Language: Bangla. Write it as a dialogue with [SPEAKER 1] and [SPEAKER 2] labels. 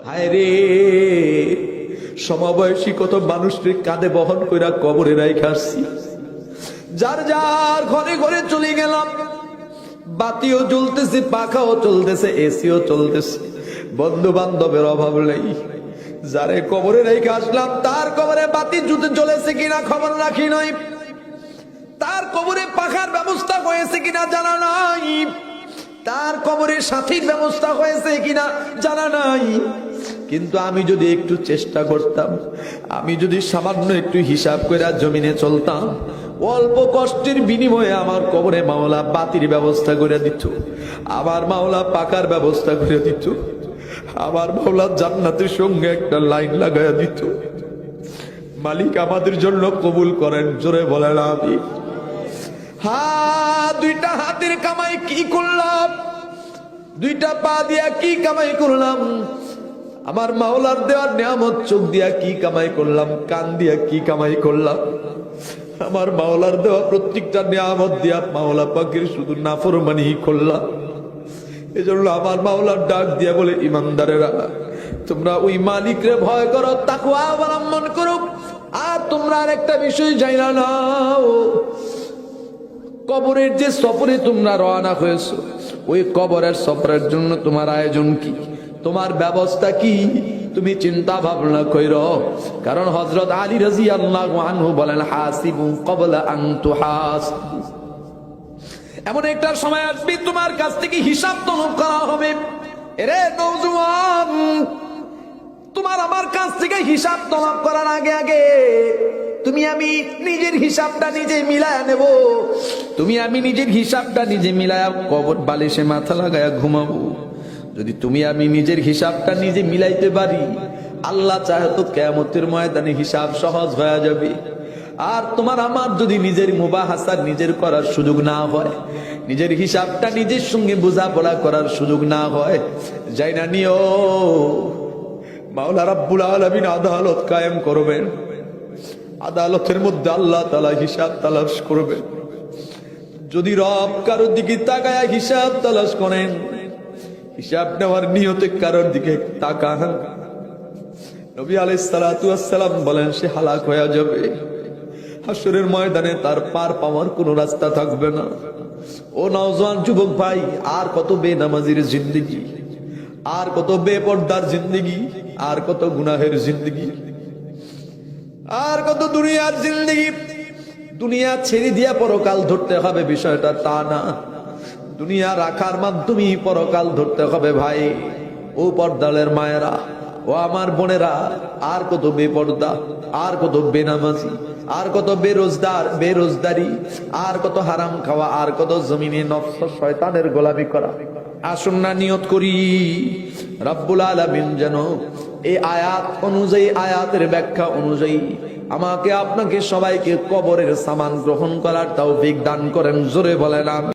[SPEAKER 1] হায় রে, সমবয়সী কত মানুষকে কাঁধে বহন কইরা কবরে রাইখা আসছি। যার যার ঘরে ঘরে চলে গেলাম, বাতিও জ্বলতেছে, পাখাও চলতেছে, এসিও চলতেছে, বন্ধু বান্ধবের অভাব নেই। যারে কবরে রেখে আসলাম তার কবরে বাতি জুতে জ্বলেছে কিনা খবর রাখি নাই, তার কবরে পাখার ব্যবস্থা হয়েছে কিনা জানা নাই, তার কবরে সাথীর ব্যবস্থা হয়েছে কিনা জানা নাই। কিন্তু আমি যদি একটু চেষ্টা করতাম, আমি যদি সামান্য একটু হিসাব করে জমিনে চলতাম, অল্প কষ্টের বিনিময়ে আমার কবরে মাওলা বাতির ব্যবস্থা করে দিত, আমার মাওলা পাকার ব্যবস্থা করে দিত, আমার মাওলা জান্নাতের সঙ্গে একটা লাইন লাগাইয়া দিত। মালিক আমাদের জন্য কবুল করেন, জোরে বলেন আমিন। দুইটা হাতের কামাই কি করলাম, দুইটা পা দিয়া কি কামাই করলাম, আমার মাওলার দেওয়ার নিয়ামত চোখ দিয়া কি কামাই করলাম, কান দিয়া কি কামাই করলাম। আমার মাওলার দেওয়া প্রত্যেকটা নিয়ামত দিয়া মাওলা পাকের শুধু নাফরমানি করলাম। এজন্য আমার মাওলার ডাক দিয়া বলে, ইমানদারেরা তোমরা ওই মালিকরে ভয় করো, তাকওয়া অবলম্বন করো। আর তোমরা আর একটা বিষয় জানা নাও, কবরের যে সফরে তোমরা রওনা হয়েছো, ওই কবরের সফরের জন্য তোমার আয়োজন কি, তোমার ব্যবস্থা কি, তুমি চিন্তা ভাবনা কইরো। কারণ হযরত আলী রাদিয়াল্লাহু আনহু বলেন, হাসিবু ক্বাবলা আন তুহাসিবু। এমন একটা সময় আসবে তোমার কাছ থেকে হিসাব তলব করা হবে। এরে নওজোয়ান, তোমার আমার কাছ থেকে হিসাব তলব করার আগে আগে তুমি আমি নিজের হিসাবটা নিজে মিলায়া নেব। তুমি আমি নিজের হিসাবটা নিজে মিলায়া কবর বালিশে মাথা লাগায়া ঘুমাবো। যদি তুমি আমি নিজের হিসাবটা নিজে মিলাইতে পারি, আল্লাহ চাহে তো কিয়ামতের ময়দানে হিসাব সহজ হয়ে যাবে। আর তোমার আমার যদি নিজের মুবাহাসা নিজের করার সুযোগ না হয়, নিজের হিসাবটা নিজের সঙ্গে বোঝাপড়া করার সুযোগ না হয়, যাই না নিও মাওলা রাব্বুল আলামিন আদালত কায়েম করবেন। আদালতের মধ্যে আল্লাহ তাআলা হিসাব তালাশ করবেন। যদি রব কারোর দিকে তাকায় হিসাব তালাশ করেন, হিসাব নেওয়ার নিয়তে কারোর দিকে তাকান, নবী আলাইহিস সালাতু ওয়াস সালাম বলেন সে হালাক হয়ে যাবে। হাসরের ময়দানে তার পার পাওয়ার কোনো রাস্তা থাকবে না। ও নওজোয়ান যুবক ভাই, আর কত বেনামাজির জিন্দেগি, আর কত বেপরদার জিন্দেগি, আর কত গুনাহের জিন্দেগি, আর কত দুনিয়ার জিন্দেগি। দুনিয়া ছেড়ে দিয়া পরকাল ধরতে হবে বিষয়টা তা না, দুনিয়া রাখার মাধ্যমে পরকাল ধরতে হবে ভাই। ও পর্দালের মায়েরা, ও আমার বোনেরা, আর কত বেপর্দা, আর কত বেনামাজি, আর কত বেরোজদারি, আর কত হারাম খাওয়া, আর কত জমিনে নফস শয়তানের গোলামি করা। আসুন না নিয়ত করি রব্বুল আলামিন যেন এই আয়াত অনুযায়ী, আয়াতের ব্যাখ্যা অনুযায়ী আমাকে আপনাকে সবাইকে কবরের সামান গ্রহণ করার তৌফিক দান করেন, জোরে বলেন আমিন।